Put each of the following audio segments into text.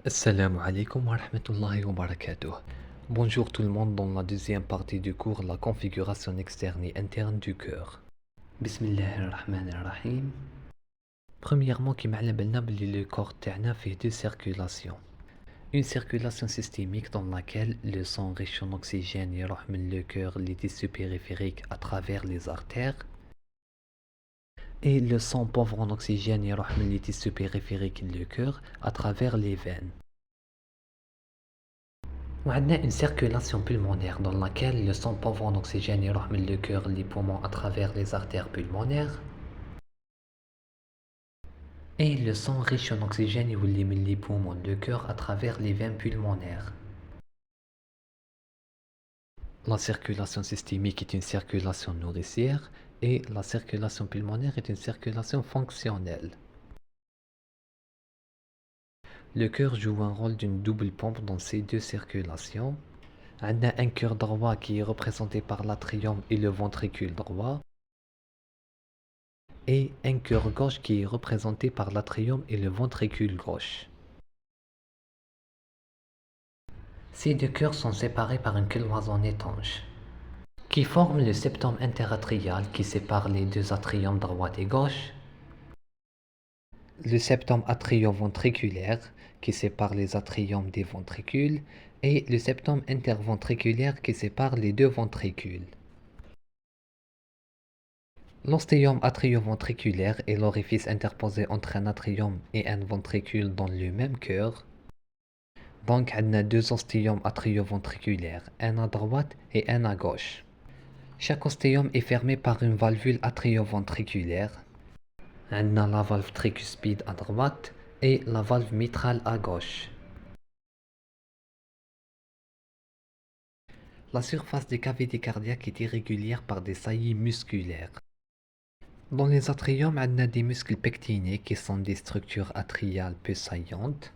Assalamu alaikum wa rahmatullahi wa barakatuh. Bonjour tout le monde dans la deuxième partie du cours La configuration externe et interne du cœur. Bismillahirrahmanirrahim. Premièrement, qui m'a le corps تاعنا fait deux circulations. Une circulation systémique dans laquelle le sang riche en oxygène يروح من le cœur les tissus périphériques à travers les artères et le sang pauvre en oxygène يروح من les tissus périphériques le cœur à travers les veines. On a une circulation pulmonaire dans laquelle le sang pauvre en oxygène يروح من le cœur les poumons à travers les artères pulmonaires et le sang riche en oxygène يولي من les poumons le cœur à travers les veines pulmonaires. La circulation systémique est une circulation nourricière et la circulation pulmonaire est une circulation fonctionnelle. Le cœur joue un rôle d'une double pompe dans ces deux circulations. On a un cœur droit qui est représenté par l'atrium et le ventricule droit et un cœur gauche qui est représenté par l'atrium et le ventricule gauche. Ces deux cœurs sont séparés par une cloison étanche qui forme le septum interatrial qui sépare les deux atriums droite et gauche, le septum atrioventriculaire qui sépare les atriums des ventricules et le septum interventriculaire qui sépare les deux ventricules. L'ostéum atrioventriculaire est l'orifice interposé entre un atrium et un ventricule dans le même cœur. Donc, on a deux ostéums atrioventriculaires, un à droite et un à gauche. Chaque ostéum est fermé par une valvule atrioventriculaire. On a la valve tricuspide à droite et la valve mitrale à gauche. La surface des cavités cardiaques est irrégulière par des saillies musculaires. Dans les atriums, on a des muscles pectinés qui sont des structures atriales peu saillantes.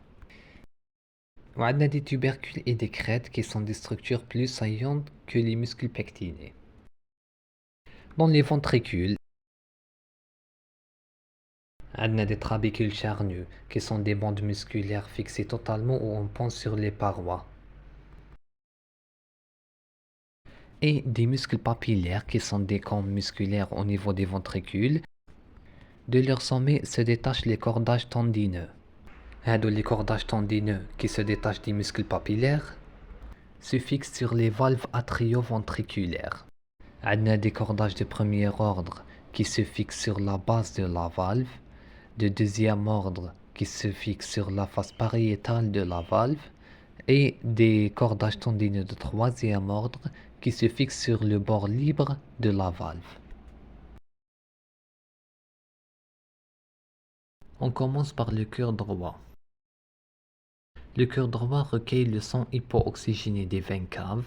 On a des tubercules et des crêtes qui sont des structures plus saillantes que les muscles pectinés. Dans les ventricules, on a des trabécules charnus qui sont des bandes musculaires fixées totalement ou en pont sur les parois. Et des muscles papillaires qui sont des cônes musculaires au niveau des ventricules. De leur sommet se détachent les cordages tendineux. Les cordages tendineux qui se détachent des muscles papillaires se fixent sur les valves atrioventriculaires. On a des cordages de premier ordre qui se fixent sur la base de la valve, de deuxième ordre qui se fixent sur la face pariétale de la valve et des cordages tendineux de troisième ordre qui se fixent sur le bord libre de la valve. On commence par le cœur droit. Le cœur droit recueille le sang hypooxygéné des veines caves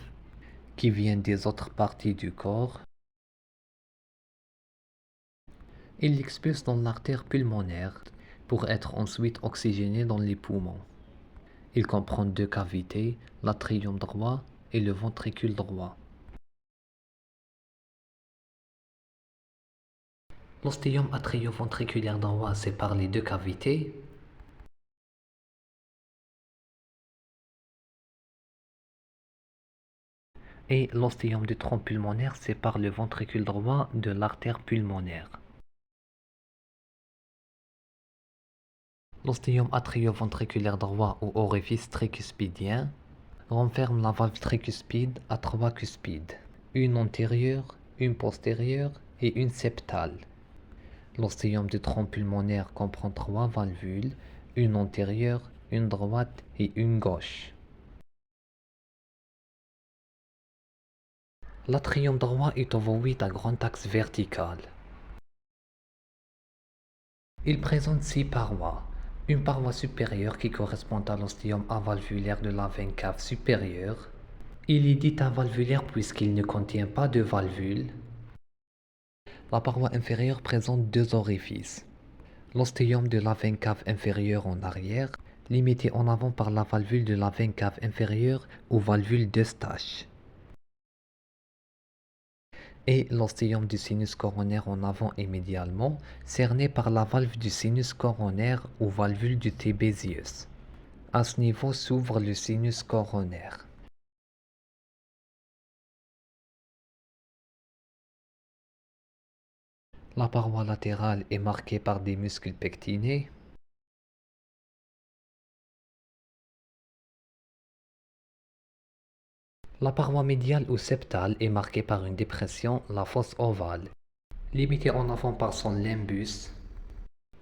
qui viennent des autres parties du corps. Il l'expulse dans l'artère pulmonaire pour être ensuite oxygéné dans les poumons. Il comprend deux cavités, l'atrium droit et le ventricule droit. L'ostéum atrioventriculaire droit sépare les deux cavités. Et l'ostéum du tronc pulmonaire sépare le ventricule droit de l'artère pulmonaire. L'ostéum atrioventriculaire droit ou orifice tricuspidien renferme la valve tricuspide à trois cuspides, une antérieure, une postérieure et une septale. L'ostéum du tronc pulmonaire comprend trois valvules, une antérieure, une droite et une gauche. L'atrium droit est ovoïde à grand axe vertical. Il présente six parois. Une paroi supérieure qui correspond à l'ostéum avalvulaire de la veine cave supérieure. Il est dit avalvulaire puisqu'il ne contient pas de valvule. La paroi inférieure présente deux orifices. L'ostéum de la veine cave inférieure en arrière, limité en avant par la valvule de la veine cave inférieure ou valvule d'Eustache. Et l'ostéum du sinus coronaire en avant et médialement, cerné par la valve du sinus coronaire ou valvule du Tébésius. À ce niveau s'ouvre le sinus coronaire. La paroi latérale est marquée par des muscles pectinés. La paroi médiale ou septale est marquée par une dépression, la fosse ovale, limitée en avant par son limbus,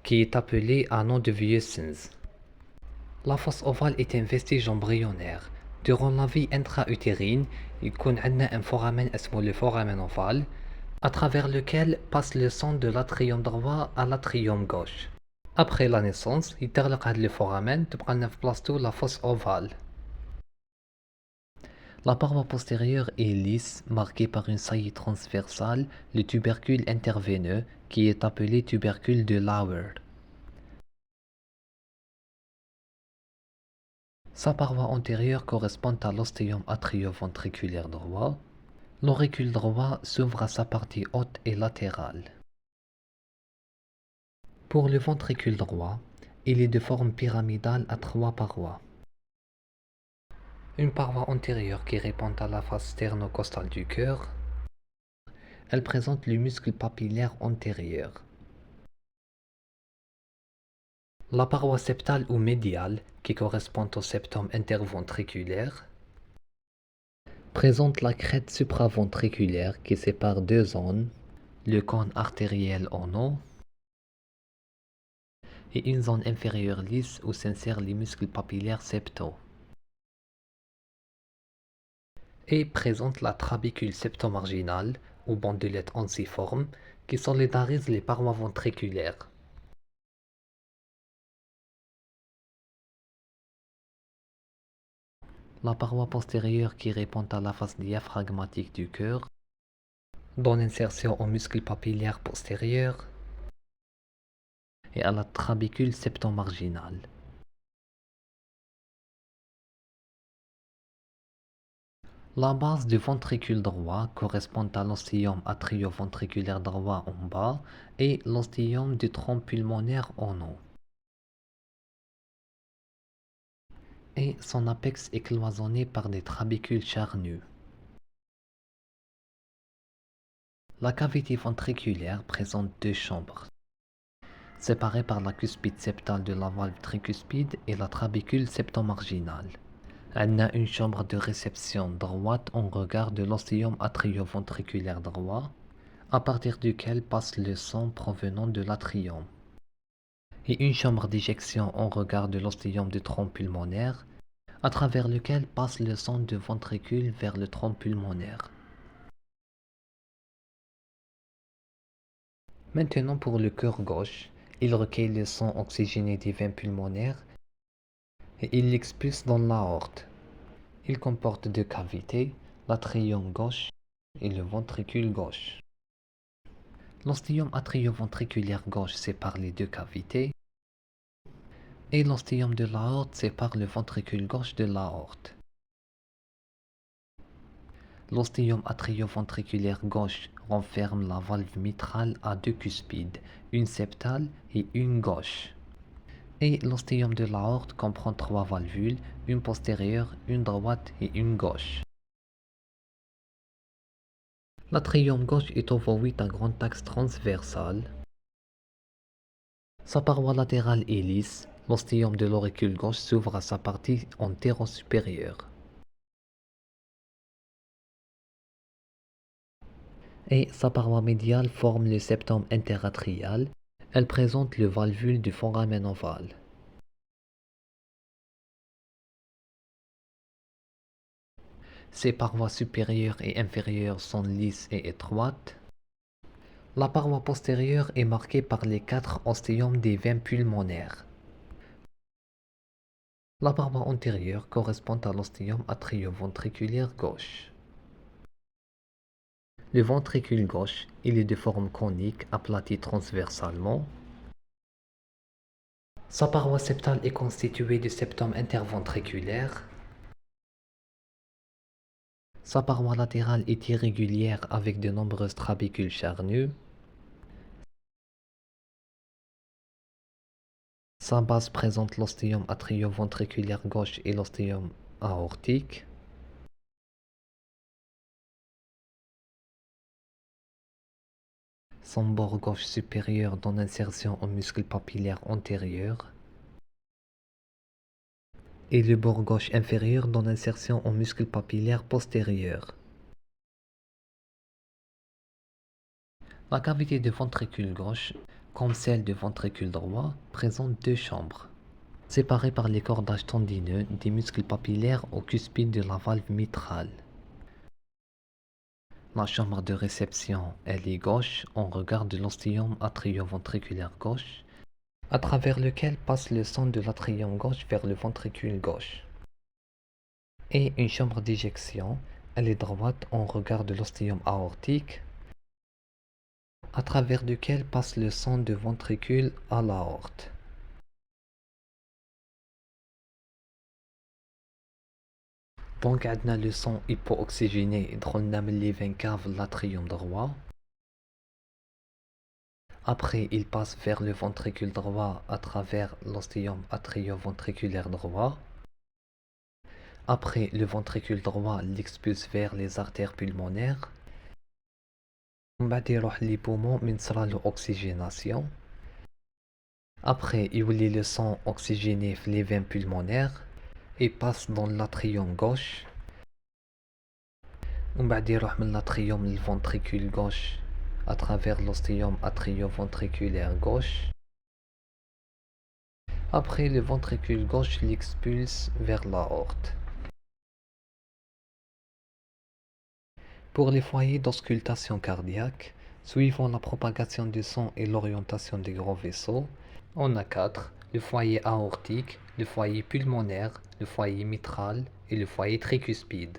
qui est appelé anneau de Wiersens. La fosse ovale est un vestige embryonnaire. Durant la vie intra-utérine, يكون عندنا un foramen اسمه le foramen ovale, à travers lequel passe le sang de l'atrium droit à l'atrium gauche. Après la naissance, يتغلق هذا le foramen تبقى لنا في بلاصتو la fosse ovale. La paroi postérieure est lisse, marquée par une saillie transversale, le tubercule interveineux, qui est appelé tubercule de Lauer. Sa paroi antérieure correspond à l'ostéum atrioventriculaire droit. L'auricule droit s'ouvre à sa partie haute et latérale. Pour le ventricule droit, il est de forme pyramidale à 3 parois. Une paroi antérieure qui répond à la face sternocostale du cœur. Elle présente le muscle papillaire antérieur. La paroi septale ou médiale, qui correspond au septum interventriculaire, présente la crête supraventriculaire qui sépare deux zones, le cône artériel en haut et une zone inférieure lisse où s'insèrent les muscles papillaires septaux. Et présente la trabécule septomarginale ou bandelette ensiforme qui solidarise les parois ventriculaires. La paroi postérieure qui répond à la face diaphragmatique du cœur donne insertion au muscle papillaire postérieur et à la trabécule septomarginale. La base du ventricule droit correspond à l'ostéum atrioventriculaire droit en bas et l'ostéum du tronc pulmonaire en haut. Et son apex est cloisonné par des trabécules charnues. La cavité ventriculaire présente deux chambres, séparées par la cuspide septale de la valve tricuspide et la trabécule septomarginale. Elle a une chambre de réception droite en regard de l'ostéum atrioventriculaire droit, à partir duquel passe le sang provenant de l'atrium, et une chambre d'éjection en regard de l'ostéum du tronc pulmonaire, à travers lequel passe le sang du ventricule vers le tronc pulmonaire. Maintenant pour le cœur gauche, il recueille le sang oxygéné des veines pulmonaires et il l'expulse dans l'aorte. Il comporte deux cavités, l'atrium gauche et le ventricule gauche. L'ostéum atrioventriculaire gauche sépare les deux cavités et l'ostéum de l'aorte sépare le ventricule gauche de l'aorte. L'ostéum atrioventriculaire gauche renferme la valve mitrale à deux cuspides, une septale et une gauche. Et l'ostéum de l'aorte comprend trois valvules, une postérieure, une droite et une gauche. L'atrium gauche est ovoïde à grand axe transversal. Sa paroi latérale est lisse. L'ostéum de l'auricule gauche s'ouvre à sa partie antéro-supérieure. Et sa paroi médiale forme le septum interatrial. Elle présente le valvule du foramen ovale. Ses parois supérieures et inférieures sont lisses et étroites. La paroi postérieure est marquée par les quatre ostéums des veines pulmonaires. La paroi antérieure correspond à l'ostéum atrioventriculaire gauche. Le ventricule gauche, il est de forme conique, aplati transversalement. Sa paroi septale est constituée du septum interventriculaire. Sa paroi latérale est irrégulière avec de nombreuses trabécules charnues. Sa base présente l'ostéum atrioventriculaire gauche et l'ostéum aortique. Son bord gauche supérieur donne insertion au muscle papillaire antérieur. Et le bord gauche inférieur donne insertion au muscle papillaire postérieur. La cavité du ventricule gauche, comme celle du ventricule droit, présente deux chambres, séparées par les cordages tendineux des muscles papillaires au cuspide de la valve mitrale. La chambre de réception, elle est gauche en regard de l'ostéum atrioventriculaire gauche, à travers lequel passe le sang de l'atrium gauche vers le ventricule gauche. Et une chambre d'éjection, elle est droite en regard de l'ostéum aortique, à travers lequel passe le sang du ventricule à l'aorte. Donc عندنا le sang hypooxygéné drôlna من les veines caves l'atrium droit. Après, il passe vers le ventricule droit à travers l'ostéum atrioventriculaire droit. Après, le ventricule droit l'expulse vers les artères pulmonaires. من بعد يروح les poumons من تصرى له oxygénation. Après, il يولي le sang oxygéné في les veines pulmonaires et passe dans l'atrium gauche. ومن بعد يروح من l'atrium للventricule gauche à travers l'ostéum atrioventriculaire gauche. Après, le ventricule gauche l'expulse vers l'aorte. Pour les foyers d'auscultation cardiaque, suivant la propagation du sang et l'orientation des gros vaisseaux, on a 4, le foyer aortique, le foyer pulmonaire, le foyer mitral et le foyer tricuspide.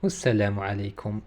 Assalamu alaikum.